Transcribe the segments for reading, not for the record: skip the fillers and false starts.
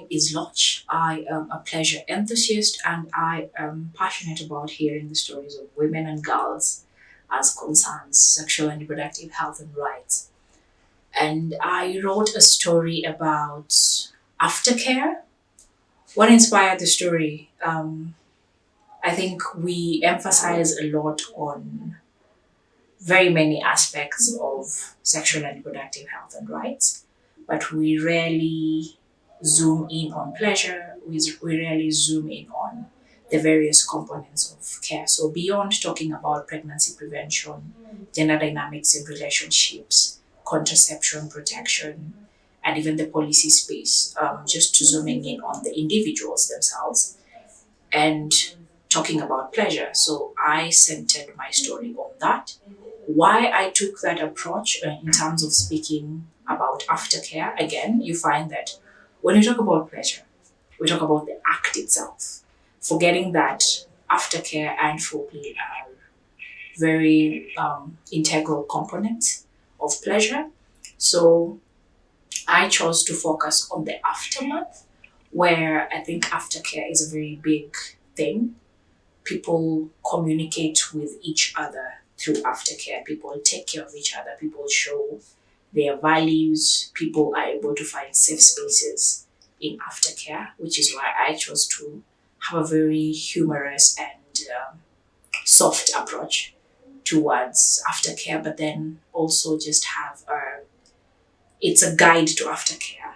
name is Loch. I am a pleasure enthusiast and I am passionate about hearing the stories of women and girls as concerns sexual and reproductive health and rights. And I wrote a story about aftercare. What inspired the story? I think we emphasize a lot on very many aspects of sexual and reproductive health and rights, but we rarely zoom in on pleasure, we rarely zoom in on the various components of care. So, beyond talking about pregnancy prevention, gender dynamics in relationships, contraception, protection, and even the policy space, just to zooming in on the individuals themselves and talking about pleasure. So, I centered my story on that. Why I took that approach in terms of speaking about aftercare, again, you find that when we talk about pleasure, we talk about the act itself, forgetting that aftercare and foreplay are very integral components of pleasure. So I chose to focus on the aftermath, where I think aftercare is a very big thing. People communicate with each other through aftercare. People take care of each other. People show their values. People are able to find safe spaces in aftercare, which is why I chose to have a very humorous and soft approach towards aftercare, but then also just have it's a guide to aftercare,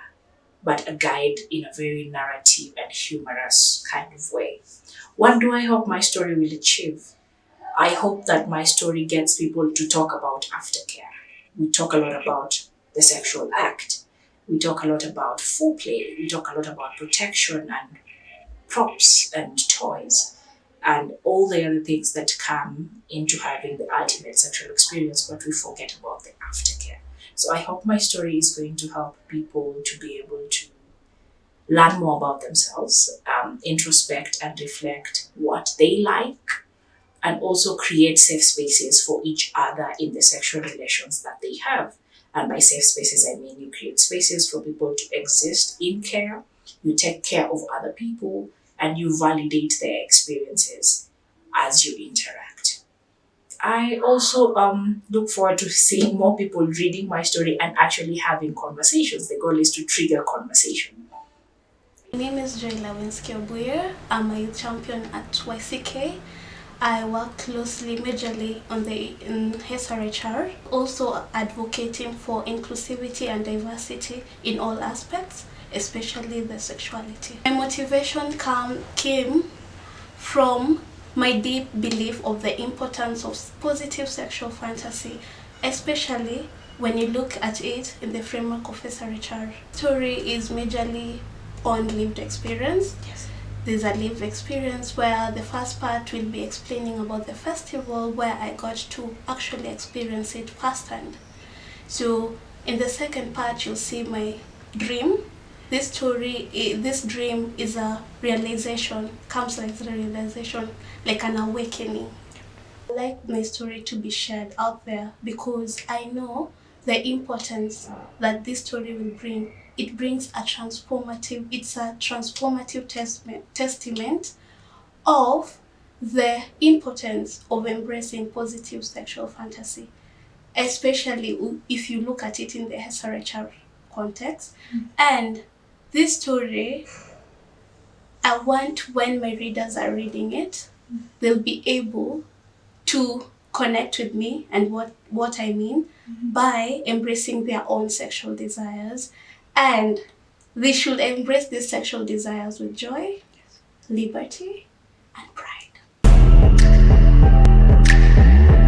but a guide in a very narrative and humorous kind of way. What do I hope my story will achieve? I hope that my story gets people to talk about aftercare. We talk a lot about the sexual act. We talk a lot about foreplay. We talk a lot about protection and props and toys and all the other things that come into having the ultimate sexual experience, but we forget about the aftercare. So I hope my story is going to help people to be able to learn more about themselves, introspect and reflect what they like, and also create safe spaces for each other in the sexual relations that they have. And by safe spaces, I mean you create spaces for people to exist in care, you take care of other people, and you validate their experiences as you interact. I also look forward to seeing more people reading my story and actually having conversations. The goal is to trigger conversation. My name is Joy Lewinsky Obuyer. I'm a youth champion at YCK. I work closely, majorly on the in SRHR, also advocating for inclusivity and diversity in all aspects, especially the sexuality. My motivation came from my deep belief of the importance of positive sexual fantasy, especially when you look at it in the framework of SRHR. Story is majorly on lived experience. Yes. There's a lived experience where the first part will be explaining about the festival where I got to actually experience it firsthand. So in the second part, you'll see my dream. This dream is a realization, comes like a realization, like an awakening. I like my story to be shared out there because I know the importance that this story will bring. It's a transformative testament of the importance of embracing positive sexual fantasy, especially if you look at it in the SRHR context. And this story, I want when my readers are reading it, they'll be able to connect with me and what I mean by embracing their own sexual desires. And they should embrace these sexual desires with joy, liberty, and pride.